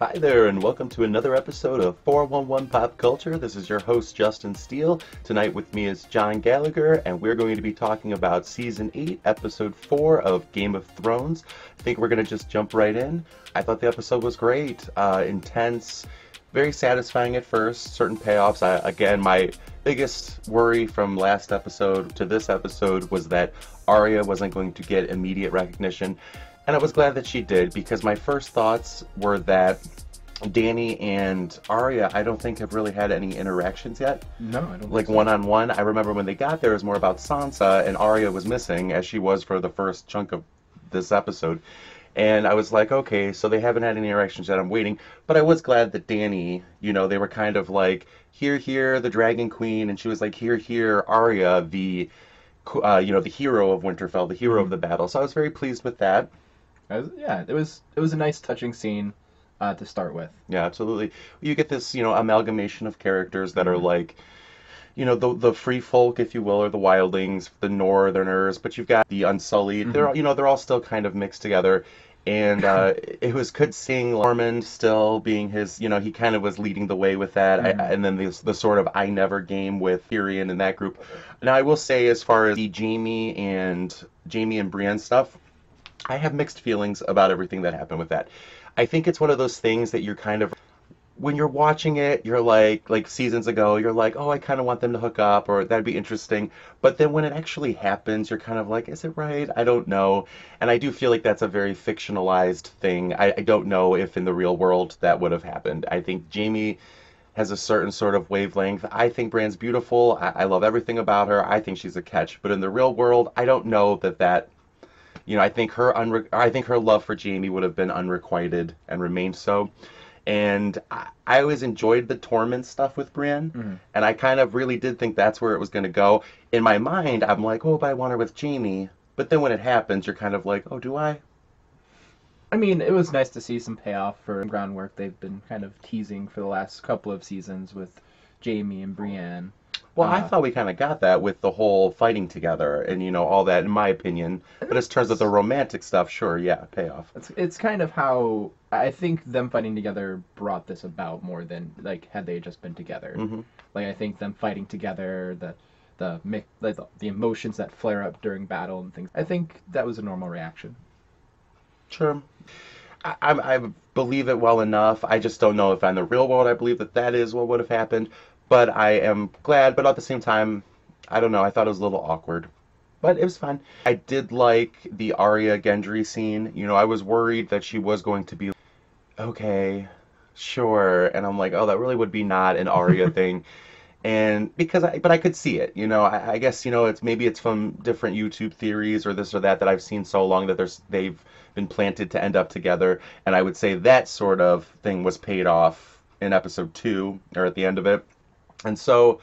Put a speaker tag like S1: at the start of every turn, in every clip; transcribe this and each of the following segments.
S1: Hi there, and welcome to another episode of 411 Pop Culture. This is your host, Justin Steele. Tonight with me is Jon Gallagher, and we're going to be talking about Season 8, Episode 4 of Game of Thrones. I think we're going to just jump right in. I thought the episode was great, intense, very satisfying at first, certain payoffs. Again, my biggest worry from last episode to this episode was that Arya wasn't going to get immediate recognition. And I was glad that she did, because my first thoughts were that Dany and Arya, I don't think have really had any interactions yet.
S2: No, I don't
S1: like
S2: think so.
S1: one-on-one. I remember when they got there, it was more about Sansa, and Arya was missing, as she was for the first chunk of this episode. And I was like, okay, so they haven't had any interactions yet, I'm waiting. But I was glad that Dany, they were kind of like, here, the Dragon Queen, and she was like, here, Arya, the hero of Winterfell, the hero of the battle. So I was very pleased with that.
S2: It was a nice, touching scene to start with.
S1: Yeah, absolutely. You get this, amalgamation of characters that are like, the free folk, if you will, or the wildlings, the northerners, but you've got the unsullied. They're, they're all still kind of mixed together. And it was good seeing Lormond still being his, he kind of was leading the way with that. And then the sort of I never game with Tyrion and that group. Now, I will say, as far as the Jaime and Brienne stuff, I have mixed feelings about everything that happened with that. I think it's one of those things that you're kind of, when you're watching it, you're like seasons ago, you're like, oh, I kind of want them to hook up, or that'd be interesting. But then when it actually happens, you're kind of like, is it right? I don't know. And I do feel like that's a very fictionalized thing. I don't know if in the real world that would have happened. I think Jaime has a certain sort of wavelength. I think Brienne's beautiful. I love everything about her. I think she's a catch. But in the real world, I don't know that I think her love for Jaime would have been unrequited and remained so. And I always enjoyed the Tormund stuff with Brienne, and I kind of really did think that's where it was going to go. In my mind, I'm like, oh, but I want her with Jaime. But then when it happens, you're kind of like, oh, do I?
S2: I mean, it was nice to see some payoff for groundwork they've been kind of teasing for the last couple of seasons with Jaime and Brienne.
S1: Well, I thought we kind of got that with the whole fighting together and, all that, in my opinion. But as terms of the romantic stuff, sure, yeah, payoff.
S2: It's kind of how I think them fighting together brought this about more than, had they just been together. I think them fighting together, the emotions that flare up during battle and things, I think that was a normal reaction.
S1: Sure. I believe it well enough. I just don't know if in the real world I believe that is what would have happened. But I am glad, but at the same time, I don't know, I thought it was a little awkward. But it was fun. I did like the Arya Gendry scene. I was worried that she was going to be, okay, sure. And I'm like, oh, that really would be not an Arya thing. And but I could see it, I guess, it's from different YouTube theories or this or that I've seen so long that they've been planted to end up together. And I would say that sort of thing was paid off in episode 2 or at the end of it. And so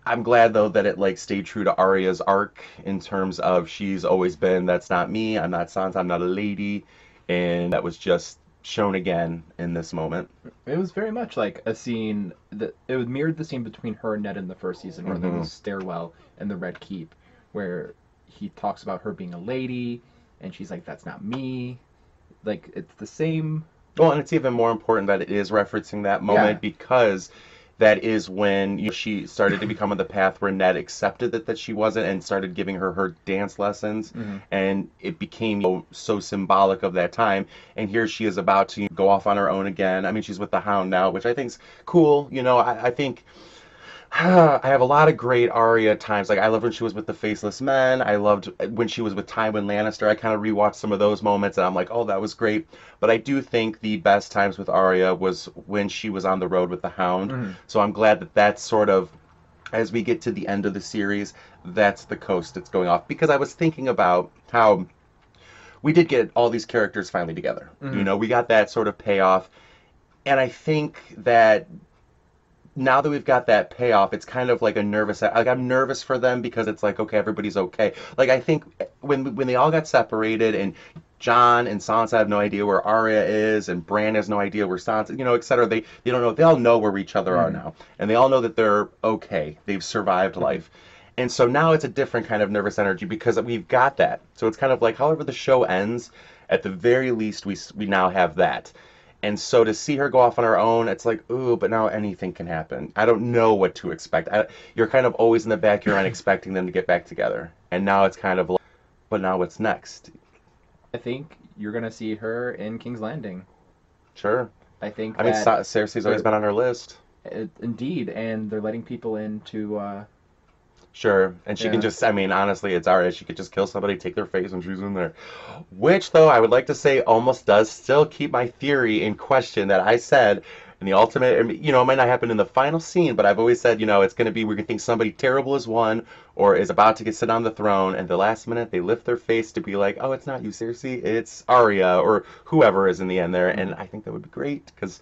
S1: I'm glad, though, that it stayed true to Arya's arc in terms of she's always been, that's not me, I'm not Sansa, I'm not a lady, and that was just shown again in this moment.
S2: It was very much like a scene that it mirrored the scene between her and Ned in the first season, where there was stairwell in the Red Keep, where he talks about her being a lady, and she's like, that's not me. It's the same.
S1: Well, and it's even more important that it is referencing that moment because that is when she started to become on the path where Ned accepted that she wasn't and started giving her dance lessons. And it became so symbolic of that time. And here she is about to go off on her own again. I mean, she's with the Hound now, which I think's cool. I think I have a lot of great Arya times. I loved when she was with the Faceless Men. I loved when she was with Tywin Lannister. I kind of rewatched some of those moments, and I'm like, oh, that was great. But I do think the best times with Arya was when she was on the road with the Hound. So I'm glad that that's sort of, as we get to the end of the series, that's the coast it's going off. Because I was thinking about how we did get all these characters finally together. We got that sort of payoff. And I think that now that we've got that payoff, it's kind of like a nervous, I'm nervous for them because it's like, okay, everybody's okay. I think when they all got separated and Jon and Sansa have no idea where Arya is and Bran has no idea where Sansa, et cetera, they don't know, they all know where each other are now. And they all know that they're okay. They've survived life. And so now it's a different kind of nervous energy because we've got that. So it's kind of like however the show ends, at the very least, we now have that. And so to see her go off on her own, it's like, ooh, but now anything can happen. I don't know what to expect. You're kind of always in the back of your mind expecting them to get back together. And now it's kind of like, but now what's next?
S2: I think you're going to see her in King's Landing.
S1: Sure.
S2: I think
S1: I mean, Cersei's always been on her list.
S2: Indeed, and they're letting people in to...
S1: Sure, and she can just, I mean, honestly, it's alright. She could just kill somebody, take their face, and she's in there. Which, though, I would like to say almost does still keep my theory in question that I said in the ultimate, you know, it might not happen in the final scene, but I've always said, you know, it's going to be, we're going to think somebody terrible is won or is about to sit on the throne, and the last minute they lift their face to be like, oh, it's not you, Cersei, it's Arya, or whoever is in the end there, and I think that would be great, because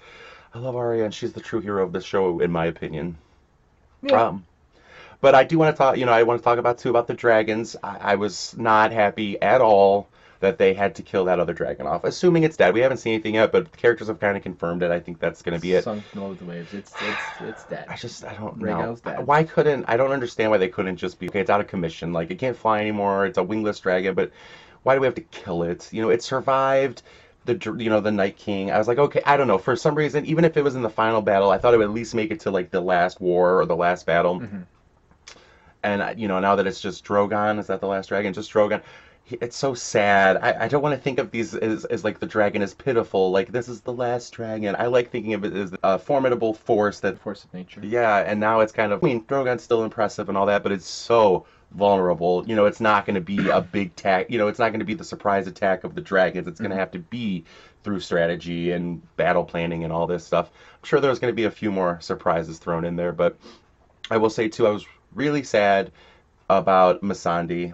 S1: I love Arya, and she's the true hero of the show, in my opinion.
S2: Yeah.
S1: But I do want to talk, you know, I want to talk about, too, about the dragons. I was not happy at all that they had to kill that other dragon off, assuming it's dead. We haven't seen anything yet, but the characters have kind of confirmed it. I think that's going to be it.
S2: Sunk below the waves. It's dead.
S1: I don't
S2: Rhaegal's
S1: know.
S2: dead.
S1: Why couldn't, I don't understand why they couldn't just be, okay, it's out of commission. Like, it can't fly anymore. It's a wingless dragon, but why do we have to kill it? You know, it survived the Night King. I was like, okay, I don't know. For some reason, even if it was in the final battle, I thought it would at least make it to, like, the last war or the last battle.
S2: Mm-hmm.
S1: And, you know, now that it's just Drogon, is that the last dragon? Just Drogon. It's so sad. I don't want to think of these as like the dragon is pitiful. Like, this is the last dragon. I like thinking of it as a formidable force that...
S2: Force of nature.
S1: Yeah, and now it's kind of... I mean, Drogon's still impressive and all that, but it's so vulnerable. You know, it's not going to be a big attack. You know, it's not going to be the surprise attack of the dragons. It's going to have to be through strategy and battle planning and all this stuff. I'm sure there's going to be a few more surprises thrown in there, but I will say, too, I was really sad about Missandei.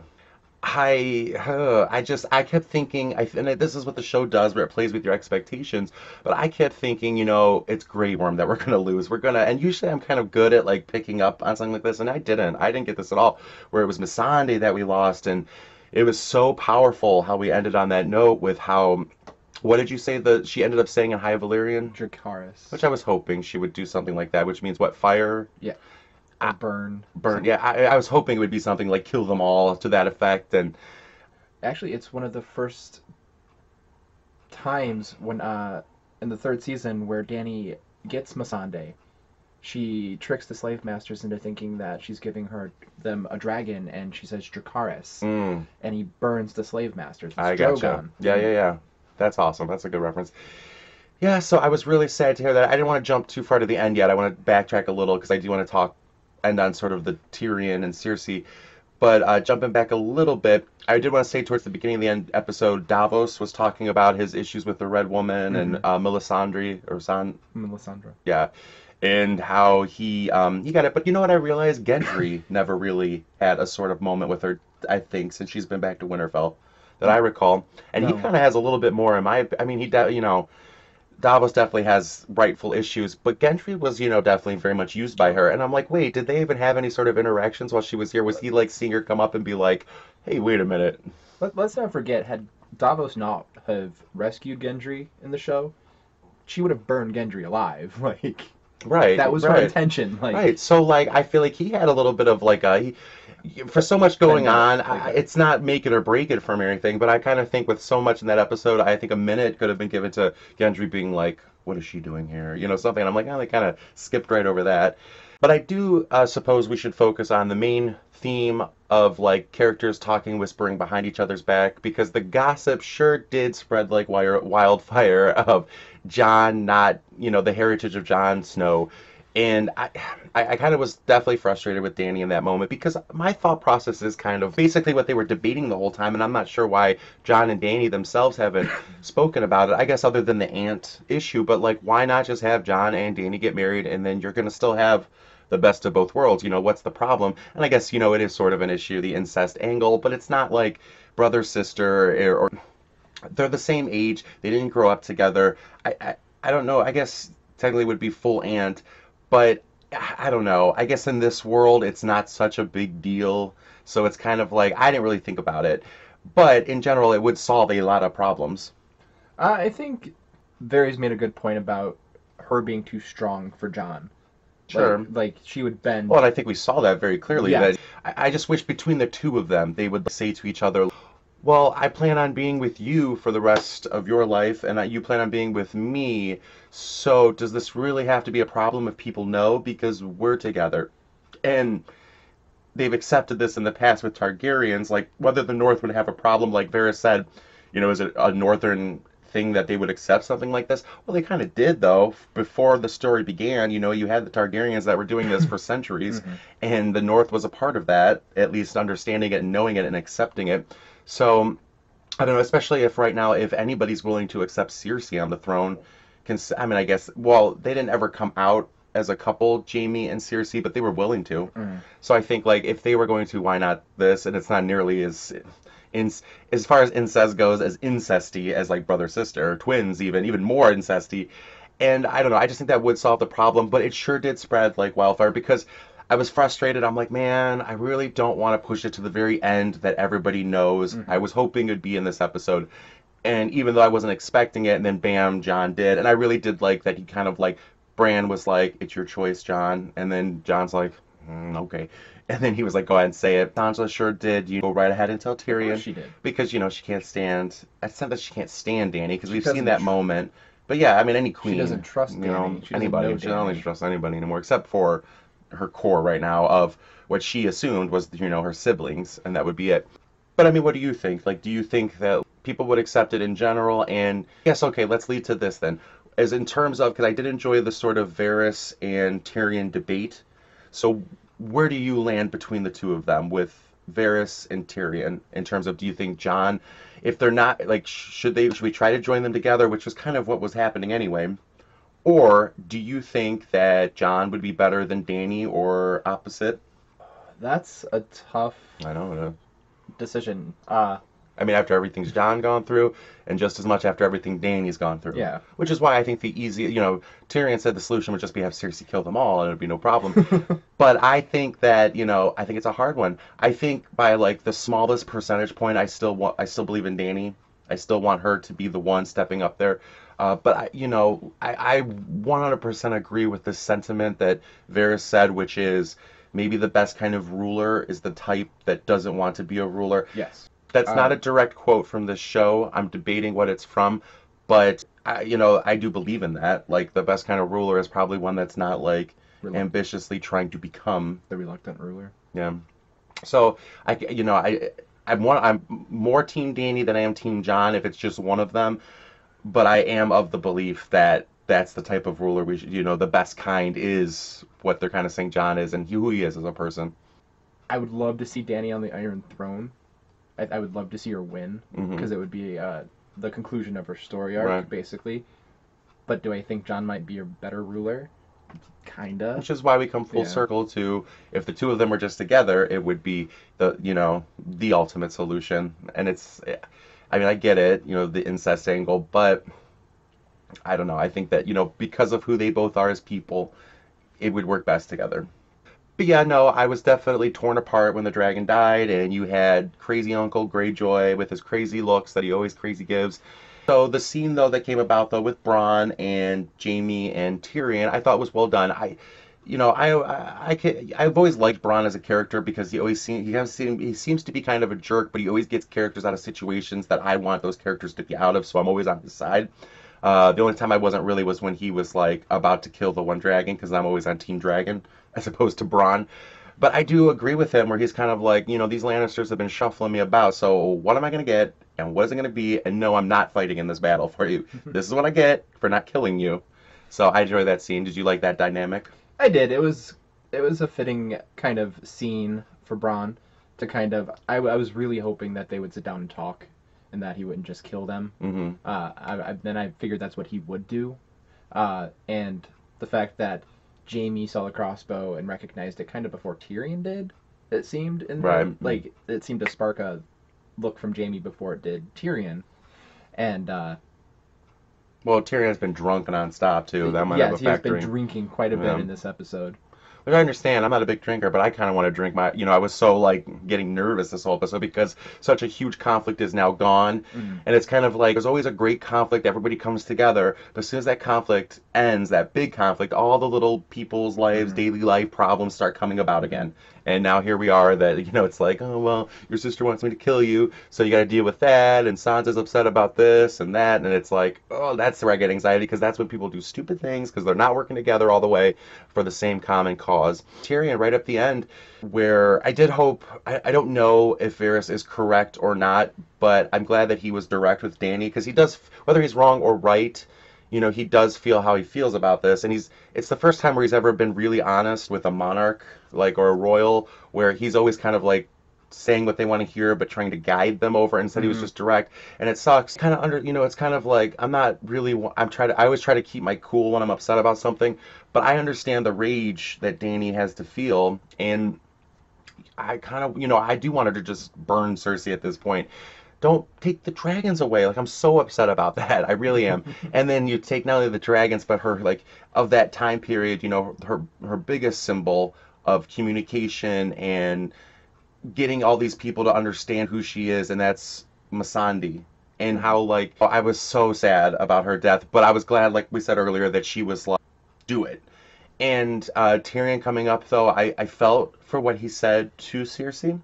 S1: I kept thinking, and this is what the show does, where it plays with your expectations, but I kept thinking, you know, it's Grey Worm that we're going to lose. And usually I'm kind of good at, like, picking up on something like this, and I didn't get this at all, where it was Missandei that we lost, and it was so powerful how we ended on that note with how, what did you say that she ended up saying in High Valyrian?
S2: Dracarys.
S1: Which I was hoping she would do something like that, which means what, fire?
S2: Yeah. Burn.
S1: Yeah, I was hoping it would be something like kill them all to that effect. And
S2: actually, it's one of the first times when in the third season where Dany gets Missandei. She tricks the slave masters into thinking that she's giving them a dragon, and she says Dracarys, and he burns the slave masters.
S1: I gotcha. Yeah. That's awesome. That's a good reference. Yeah, so I was really sad to hear that. I didn't want to jump too far to the end yet. I want to backtrack a little because I do want to end on sort of the Tyrion and Cersei. But jumping back a little bit, I did want to say towards the beginning of the end episode, Davos was talking about his issues with the Red Woman and Melisandre. Yeah. And how he got it. But you know what I realized? Gendry never really had a sort of moment with her, I think, since she's been back to Winterfell, that I recall. And he kind of has a little bit more in I mean, Davos definitely has rightful issues, but Gendry was, definitely very much used by her. And I'm like, wait, did they even have any sort of interactions while she was here? Was he, like, seeing her come up and be like, hey, wait a minute?
S2: Let's not forget, had Davos not have rescued Gendry in the show, she would have burned Gendry alive. Like,
S1: right,
S2: that was her intention. Like,
S1: right. So, like, I feel like he had a little bit of, like, for so much going on, it's not make it or break it for me or anything, but I kind of think with so much in that episode, I think a minute could have been given to Gendry being like, what is she doing here? Something. And I'm like, oh, they kind of skipped right over that. But I do suppose we should focus on the main theme of, like, characters talking, whispering behind each other's back, because the gossip sure did spread like wildfire of Jon not, the heritage of Jon Snow. And I kind of was definitely frustrated with Dany in that moment, because my thought process is kind of basically what they were debating the whole time, and I'm not sure why Jon and Dany themselves haven't spoken about it, I guess other than the aunt issue, but, like, why not just have Jon and Dany get married, and then you're going to still have the best of both worlds? What's the problem? And I guess, it is sort of an issue, the incest angle, but it's not like brother, sister, or they're the same age, they didn't grow up together. I don't know, I guess technically it would be full aunt, but I don't know. I guess in this world, it's not such a big deal. So it's kind of like, I didn't really think about it. But in general, it would solve a lot of problems. I
S2: think Varys made a good point about her being too strong for Jon.
S1: Sure.
S2: Like she would bend.
S1: Well, and I think we saw that very clearly.
S2: Yes.
S1: That I just wish between the two of them, they would say to each other, well, I plan on being with you for the rest of your life, and you plan on being with me. So does this really have to be a problem if people know? Because we're together. And they've accepted this in the past with Targaryens, like whether the North would have a problem, like Varys said, is it a Northern thing that they would accept something like this? Well, they kind of did, though. Before the story began, you had the Targaryens that were doing this for centuries,
S2: Mm-hmm.
S1: and the North was a part of that, at least understanding it and knowing it and accepting it. So I don't know, especially if right now, if anybody's willing to accept Cersei on the throne, I mean, I guess, well, they didn't ever come out as a couple, Jaime and Cersei, but they were willing to.
S2: Mm.
S1: So I think, like, if they were going to, why not this? And it's not nearly in, as far as incest goes, as incesty as, like, brother, sister, or twins, even more incesty. And I don't know, I just think that would solve the problem, but it sure did spread like wildfire because I was frustrated. I'm like, man, I really don't want to push it to the very end that everybody knows.
S2: Mm-hmm.
S1: I was hoping it'd be in this episode. And even though I wasn't expecting it, and then bam, Jon did. And I really did like that he kind of like, Bran was like, it's your choice, Jon. And then Jon's like, okay. And then he was like, go ahead and say it. Sansa sure did. You go right ahead and tell
S2: Of course
S1: Tyrion.
S2: she did.
S1: Because, she can't stand, it's not that she can't stand Dany, because
S2: She
S1: we've seen
S2: doesn't
S1: that moment. But yeah, I mean, any
S2: She doesn't
S1: queen,
S2: trust Dany. She doesn't
S1: anybody.
S2: know
S1: She doesn't
S2: Dany.
S1: trust anybody anymore, except for her core right now of what she assumed was, her siblings, and that would be it. But I mean, what do you think? Like, do you think that people would accept it in general? And yes, okay, let's lead to this then. As in terms of, because I did enjoy the sort of Varys and Tyrion debate. So where do you land between the two of them with Varys and Tyrion in terms of, do you think Jon, if they're not, like, should we try to join them together, which was kind of what was happening anyway? Or do you think that Jon would be better than Dany or opposite?
S2: That's a tough
S1: I don't know.
S2: decision.
S1: I mean, after everything's Jon gone through, and just as much after everything Dany's gone through.
S2: Yeah.
S1: Which is why I think the easy, Tyrion said the solution would just be have Cersei kill them all, and it'd be no problem. But I think that, I think it's a hard one. I think by like the smallest percentage point, I still believe in Dany. I still want her to be the one stepping up there. But I 100% agree with the sentiment that Varys said, which is maybe the best kind of ruler is the type that doesn't want to be a ruler.
S2: Yes.
S1: That's not a direct quote from this show. I'm debating what it's from, but I do believe in that. Like the best kind of ruler is probably one that's not like ambitiously trying to become
S2: the reluctant ruler.
S1: Yeah. So I'm more Team Dany than I am Team Jon if it's just one of them, but I am of the belief that that's the type of ruler we should, the best kind is what they're kind of saying Jon is and who he is as a person.
S2: I would love to see Dany on the Iron Throne. I would love to see her win because it would be the conclusion of her story arc, basically. But do I think Jon might be a better ruler? Kinda.
S1: Which is why we come full circle to if the two of them were just together, it would be the ultimate solution. And I mean, I get it, the incest angle, but I don't know. I think that, because of who they both are as people, it would work best together. But yeah, no, I was definitely torn apart when the dragon died, and you had crazy Uncle Greyjoy with his crazy looks that he always crazy gives. So the scene though that came about though with Bronn and Jaime and Tyrion, I thought was well done. I've always liked Bronn as a character because he seems to be kind of a jerk, but he always gets characters out of situations that I want those characters to be out of, so I'm always on his side. The only time I wasn't really was when he was like about to kill the one dragon because I'm always on Team Dragon as opposed to Bronn. But I do agree with him where he's kind of like, these Lannisters have been shuffling me about, so what am I going to get and what is it going to be? And no, I'm not fighting in this battle for you. This is what I get for not killing you. So I enjoyed that scene. Did you like that dynamic?
S2: I did. It was a fitting kind of scene for Bronn to kind of. I was really hoping that they would sit down and talk, and that he wouldn't just kill them.
S1: Mm-hmm.
S2: Then I figured that's what he would do, and the fact that Jaime saw the crossbow and recognized it kind of before Tyrion did. It seemed like it seemed to spark a look from Jaime before it did Tyrion, and
S1: well, Tyrion's been drunk nonstop too. That might have a
S2: he has
S1: factor.
S2: been drinking quite a bit in this episode.
S1: Which I understand. I'm not a big drinker, but I kind of want to drink my. I was so like getting nervous this whole episode because such a huge conflict is now gone,
S2: Mm.
S1: and it's kind of like there's always a great conflict. Everybody comes together, but as soon as that conflict ends, that big conflict, all the little people's lives,
S2: Mm.
S1: daily life problems start coming about again. And now here we are that, it's like, oh, well, your sister wants me to kill you, so you got to deal with that, and Sansa's upset about this and that, and it's like, oh, that's where I get anxiety, because that's when people do stupid things, because they're not working together all the way for the same common cause. Tyrion, right at the end, where I did hope, I don't know if Varys is correct or not, but I'm glad that he was direct with Dany, because he does, whether he's wrong or right, he does feel how he feels about this, and it's the first time where he's ever been really honest with a monarch, like, or a royal, where he's always kind of like saying what they want to hear, but trying to guide them over. Instead, he was just direct, and it sucks. Kind of it's kind of like I'm not really. I always try to keep my cool when I'm upset about something, but I understand the rage that Dany has to feel, and I kind of, I do want her to just burn Cersei at this point. Don't take the dragons away. Like, I'm so upset about that. I really am. And then you take not only the dragons, but her, like, of that time period, her biggest symbol of communication and getting all these people to understand who she is, and that's Missandei. And how, like, I was so sad about her death, but I was glad, like we said earlier, that she was like, do it. And Tyrion coming up, though, I felt for what he said to Cersei,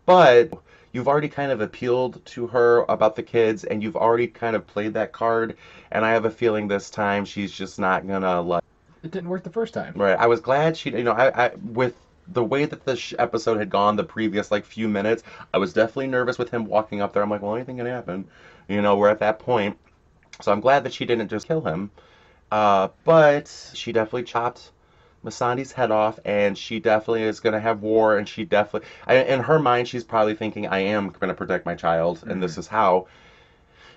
S1: but you've already kind of appealed to her about the kids, and you've already kind of played that card, and I have a feeling this time she's just not gonna like.
S2: It didn't work the first time.
S1: Right. I was glad she, I with the way that the episode had gone the previous like few minutes, I was definitely nervous with him walking up there. I'm like, well, anything can happen. We're at that point. So I'm glad that she didn't just kill him. But she definitely chopped Missandei's head off, and she definitely is going to have war, and she definitely, in her mind, she's probably thinking, I am going to protect my child, and this is how.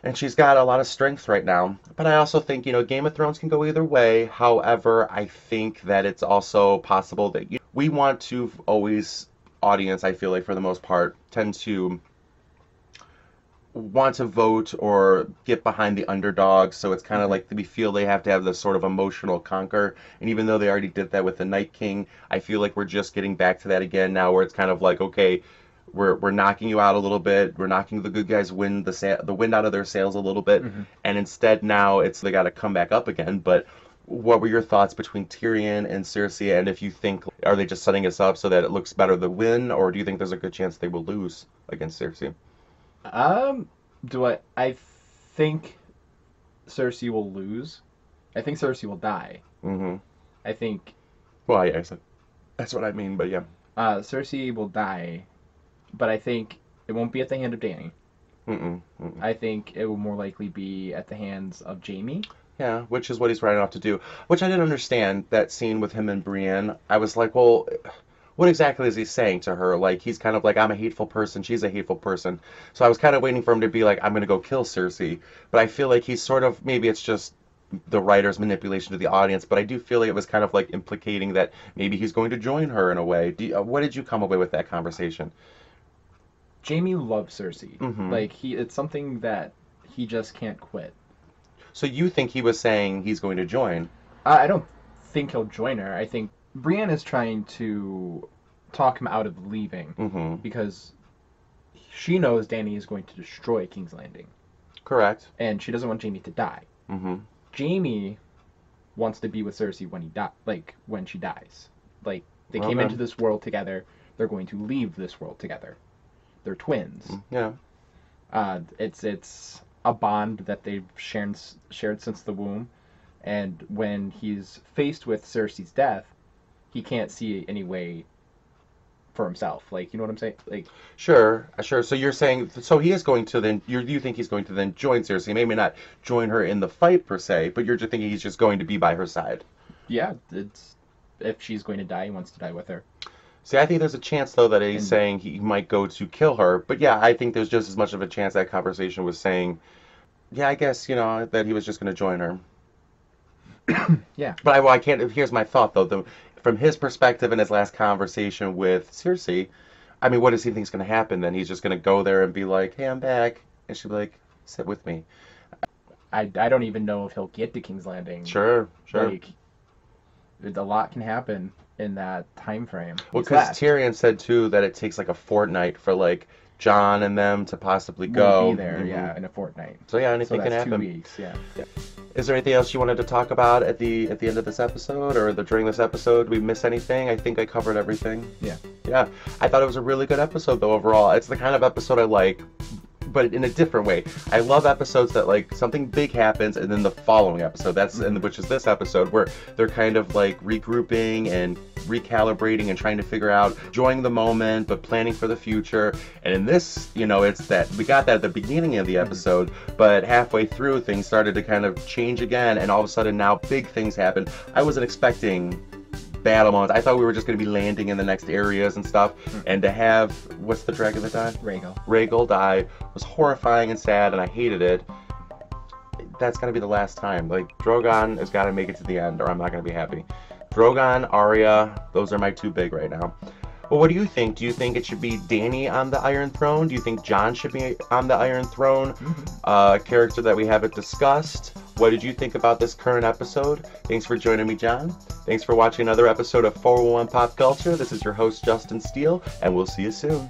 S1: And she's got a lot of strength right now. But I also think, Game of Thrones can go either way. However, I think that it's also possible that we want to always, audience, I feel like for the most part, tend to want to vote or get behind the underdog, so it's kind of like we feel they have to have this sort of emotional conquer. And even though they already did that with the Night King, I feel like we're just getting back to that again now, where it's kind of like, okay, we're knocking you out a little bit, we're knocking the good guys the wind out of their sails a little bit, and instead now it's they got to come back up again. But what were your thoughts between Tyrion and Cersei, and if you think, are they just setting us up so that it looks better to win, or do you think there's a good chance they will lose against Cersei?
S2: I think Cersei will lose. I think Cersei will die. I think.
S1: Well, yeah, that's what I mean, but yeah.
S2: Cersei will die, but I think it won't be at the hand of Dany. I think it will more likely be at the hands of Jaime.
S1: Yeah, which is what he's riding off to do. Which I didn't understand, that scene with him and Brienne. I was like, well, what exactly is he saying to her? Like, he's kind of like, I'm a hateful person, she's a hateful person. So I was kind of waiting for him to be like, I'm going to go kill Cersei. But I feel like he's sort of, maybe it's just the writer's manipulation to the audience, but I do feel like it was kind of like implicating that maybe he's going to join her in a way. What did you come away with that conversation?
S2: Jaime loves Cersei. Like, it's something that he just can't quit.
S1: So you think he was saying he's going to join?
S2: I don't think he'll join her. I think Brienne is trying to talk him out of leaving because she knows Dany is going to destroy King's Landing.
S1: Correct.
S2: And she doesn't want Jaime to die. Jaime wants to be with Cersei when she dies. Like, they came into this world together. They're going to leave this world together. They're twins.
S1: Yeah.
S2: It's a bond that they've shared since the womb. And when he's faced with Cersei's death, he can't see any way for himself. Like, you know what I'm saying? Like,
S1: sure. So you're saying, so he is going to then, you think he's going to then join Cersei, maybe not join her in the fight per se, but you're just thinking he's just going to be by her side.
S2: Yeah, if she's going to die, he wants to die with her.
S1: See, I think there's a chance, though, that he's saying he might go to kill her. But yeah, I think there's just as much of a chance that conversation was saying, yeah, I guess, that he was just going to join her.
S2: Yeah.
S1: But I can't, here's my thought, though. From his perspective in his last conversation with Cersei, I mean, what does he think is going to happen then? He's just going to go there and be like, hey, I'm back. And she'll be like, sit with me.
S2: I don't even know if he'll get to King's Landing.
S1: Sure.
S2: Like, A lot can happen in that time frame.
S1: Well, because Tyrion said too that it takes like a fortnight for like Jon and them to possibly go.
S2: We'll be there, in a fortnight.
S1: So yeah, anything can happen.
S2: 2 weeks, yeah.
S1: Is there anything else you wanted to talk about at the end of this episode or during this episode? Did we miss anything? I think I covered everything.
S2: Yeah.
S1: Yeah. I thought it was a really good episode though overall. It's the kind of episode I like, but in a different way. I love episodes that like something big happens and then the following episode, which is this episode, where they're kind of like regrouping and recalibrating and trying to figure out, enjoying the moment but planning for the future. And in this, it's that we got that at the beginning of the episode, but halfway through things started to kind of change again, and all of a sudden now big things happen. I wasn't expecting battle moments. I thought we were just going to be landing in the next areas and stuff, and to have, what's the dragon that died? Rhaegal die was horrifying and sad, and I hated it. That's got to be the last time. Like, Drogon has got to make it to the end, or I'm not going to be happy. Drogon, Arya, those are my two big right now. Well, what do you think? Do you think it should be Dany on the Iron Throne? Do you think Jon should be on the Iron Throne? A character that we haven't discussed. What did you think about this current episode? Thanks for joining me, Jon. Thanks for watching another episode of 411 Pop Culture. This is your host, Justin Steele, and we'll see you soon.